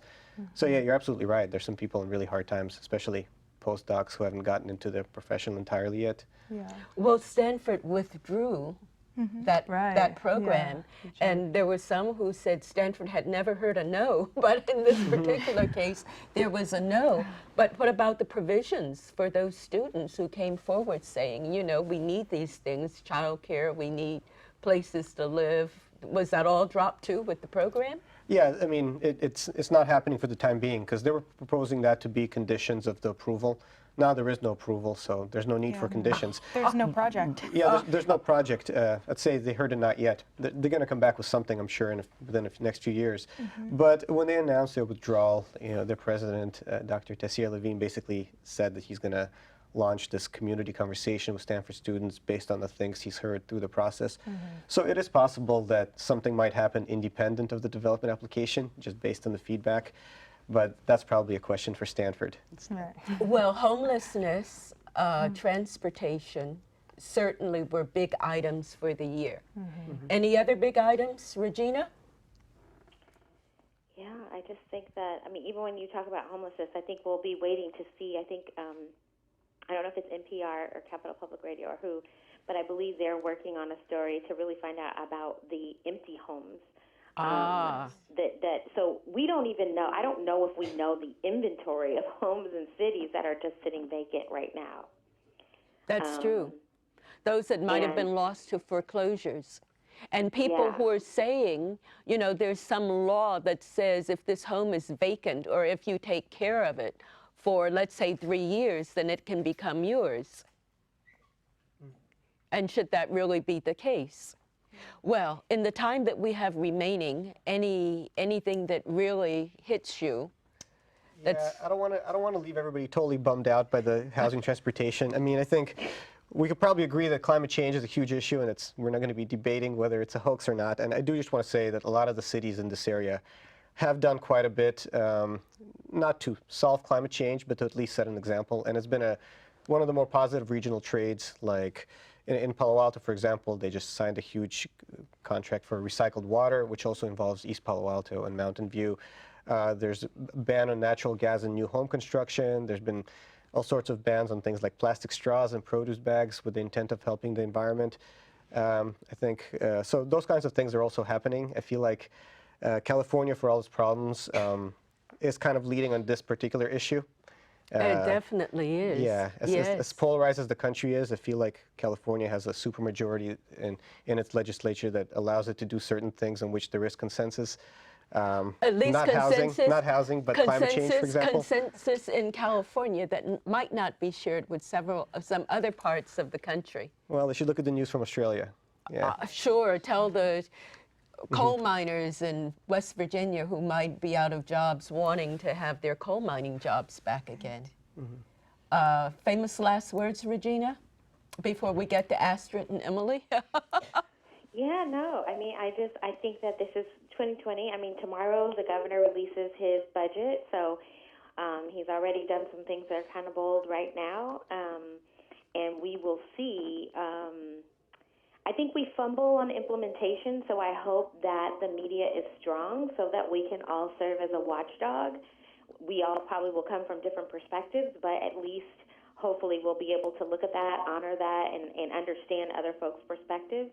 So yeah, you're absolutely right. There's some people in really hard times, especially postdocs who haven't gotten into the profession entirely yet. Yeah. Well, Stanford withdrew that Right, that program, yeah. and there were some who said Stanford had never heard a no, but in this particular case, there was a no. But what about the provisions for those students who came forward saying, you know, we need these things, childcare, we need places to live? Was that all dropped too with the program? Yeah, I mean, it's not happening for the time being, because they were proposing that to be conditions of the approval. Now there is no approval, so there's no need for conditions. There's no project. Yeah, there's no project. I'd say they heard it not yet. They're going to come back with something, I'm sure, within the next few years. But when they announced their withdrawal, you know, their president, Dr. Tessier Levine, basically said that he's going to launch this community conversation with Stanford students based on the things he's heard through the process. So it is possible that something might happen independent of the development application, just based on the feedback. But that's probably a question for Stanford. Right. Well, homelessness, transportation certainly were big items for the year. Any other big items, Regina? Yeah, I just think that, I mean, even when you talk about homelessness, I think we'll be waiting to see. I think, I don't know if it's NPR or Capital Public Radio or who, but I believe they're working on a story to really find out about the empty homes. So we don't even know. I don't know if we know the inventory of homes in cities that are just sitting vacant right now. That's true. Those that might have been lost to foreclosures. And people who are saying, you know, there's some law that says if this home is vacant or if you take care of it for, let's say, 3 years, then it can become yours. And should that really be the case? Well, in the time that we have remaining, anything that really hits you? Yeah, I don't want to leave everybody totally bummed out by the housing transportation. I mean, I think we could probably agree that climate change is a huge issue, and we're not going to be debating whether it's a hoax or not. And I do just want to say that a lot of the cities in this area have done quite a bit, not to solve climate change, but to at least set an example. And it's been one of the more positive regional trades, like in Palo Alto, for example. They just signed a huge contract for recycled water, which also involves East Palo Alto and Mountain View. There's a ban on natural gas in new home construction. There's been all sorts of bans on things like plastic straws and produce bags with the intent of helping the environment. I think, so those kinds of things are also happening. I feel like California, for all its problems, is kind of leading on this particular issue. It definitely is. Yeah, as polarized as the country is, I feel like California has a supermajority in its legislature that allows it to do certain things on which there is consensus. At least not housing, but climate change, for example. Consensus in California that might not be shared with some other parts of the country. Well, they should look at the news from Australia. Yeah. Sure, tell the coal miners in West Virginia who might be out of jobs wanting to have their coal mining jobs back again. Famous last words, Regina, before we get to Astrid and Emily? Yeah, no. I mean, I think that this is 2020. I mean, tomorrow the governor releases his budget, so he's already done some things that are kind of bold right now, and we will see. I think we fumble on implementation, so I hope that the media is strong so that we can all serve as a watchdog. We all probably will come from different perspectives, but at least hopefully we'll be able to look at that, honor that, and understand other folks' perspectives,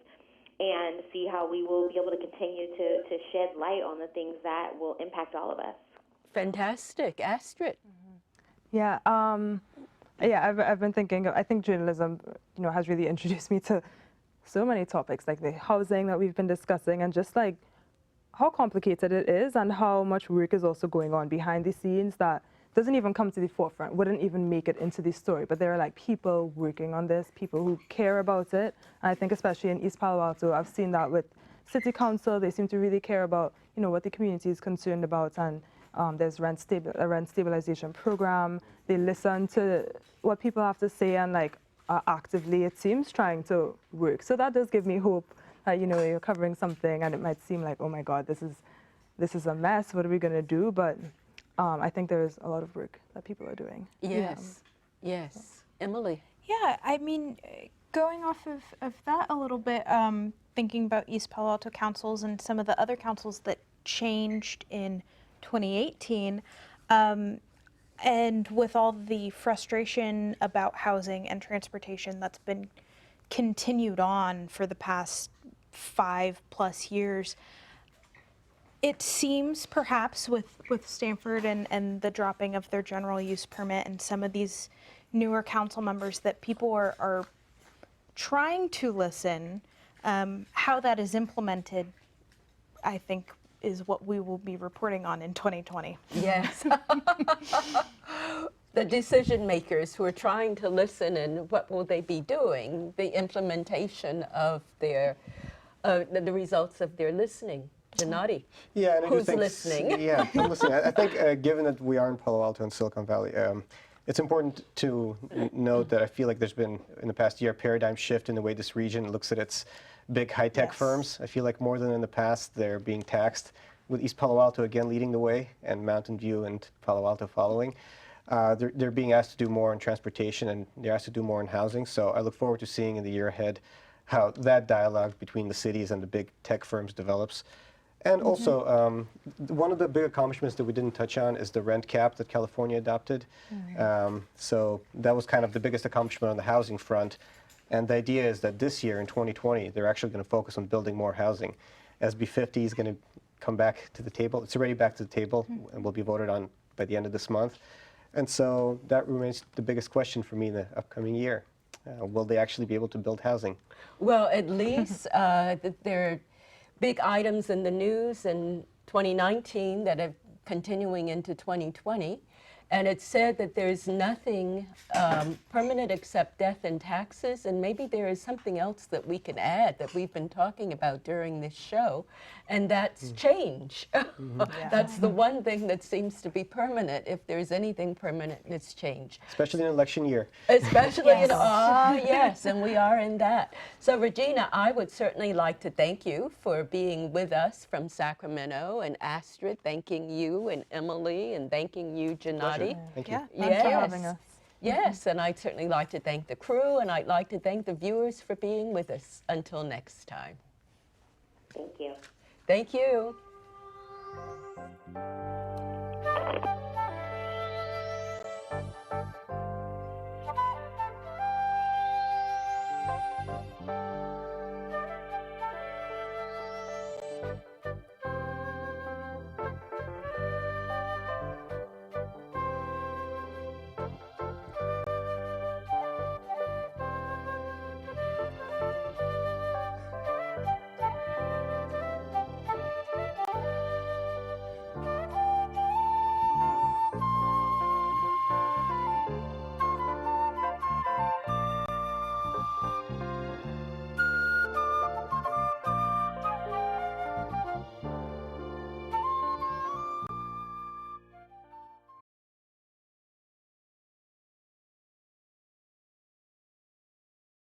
and see how we will be able to continue to shed light on the things that will impact all of us. Fantastic. Astrid? Yeah, I've been thinking, I think journalism, you know, has really introduced me to so many topics, like the housing that we've been discussing, and just like how complicated it is and how much work is also going on behind the scenes that doesn't even come to the forefront, wouldn't even make it into the story. But there are like people working on this, people who care about it. And I think especially in East Palo Alto, I've seen that with City Council. They seem to really care about, you know, what the community is concerned about. And there's a rent stabilization program. They listen to what people have to say and like are actively, it seems, trying to work. So that does give me hope that, you know, you're covering something and it might seem like, oh my God, this is a mess. What are we going to do? But I think there is a lot of work that people are doing. Yes, yes. Emily? Yeah, I mean, going off of that a little bit, thinking about East Palo Alto councils and some of the other councils that changed in 2018, and with all the frustration about housing and transportation that's been continued on for the past 5+ years, it seems perhaps with Stanford and the dropping of their general use permit and some of these newer council members that people are trying to listen. How that is implemented, I think, is what we will be reporting on in 2020. Yes. The decision makers who are trying to listen, and what will they be doing? The implementation of their, the results of their listening. Gennady, Yeah, and I do who's think, listening? Yeah, I'm listening. I think given that we are in Palo Alto and Silicon Valley, it's important to note that I feel like there's been, in the past year, a paradigm shift in the way this region looks at its big high-tech Yes. firms. I feel like more than in the past, they're being taxed, with East Palo Alto again leading the way, and Mountain View and Palo Alto following. They're being asked to do more in transportation, and they're asked to do more in housing. So I look forward to seeing in the year ahead how that dialogue between the cities and the big tech firms develops. And also, one of the big accomplishments that we didn't touch on is the rent cap that California adopted. So that was kind of the biggest accomplishment on the housing front. And the idea is that this year, in 2020, they're actually going to focus on building more housing. SB 50 is going to come back to the table. It's already back to the table and will be voted on by the end of this month. And so that remains the biggest question for me in the upcoming year. Will they actually be able to build housing? Well, at least there are big items in the news in 2019 that are continuing into 2020. And it said that there's nothing permanent except death and taxes, and maybe there is something else that we can add that we've been talking about during this show, and that's change. That's the one thing that seems to be permanent. If there's anything permanent, it's change. Especially in an election year. Especially in, Yes. yes, and we are in that. So Regina, I would certainly like to thank you for being with us from Sacramento, and Astrid, thanking you, and Emily, and thanking you, Gennady. Thank you. Yeah, Thank you for having us. Yes, and I'd certainly like to thank the crew, and I'd like to thank the viewers for being with us. Until next time. Thank you. Thank you.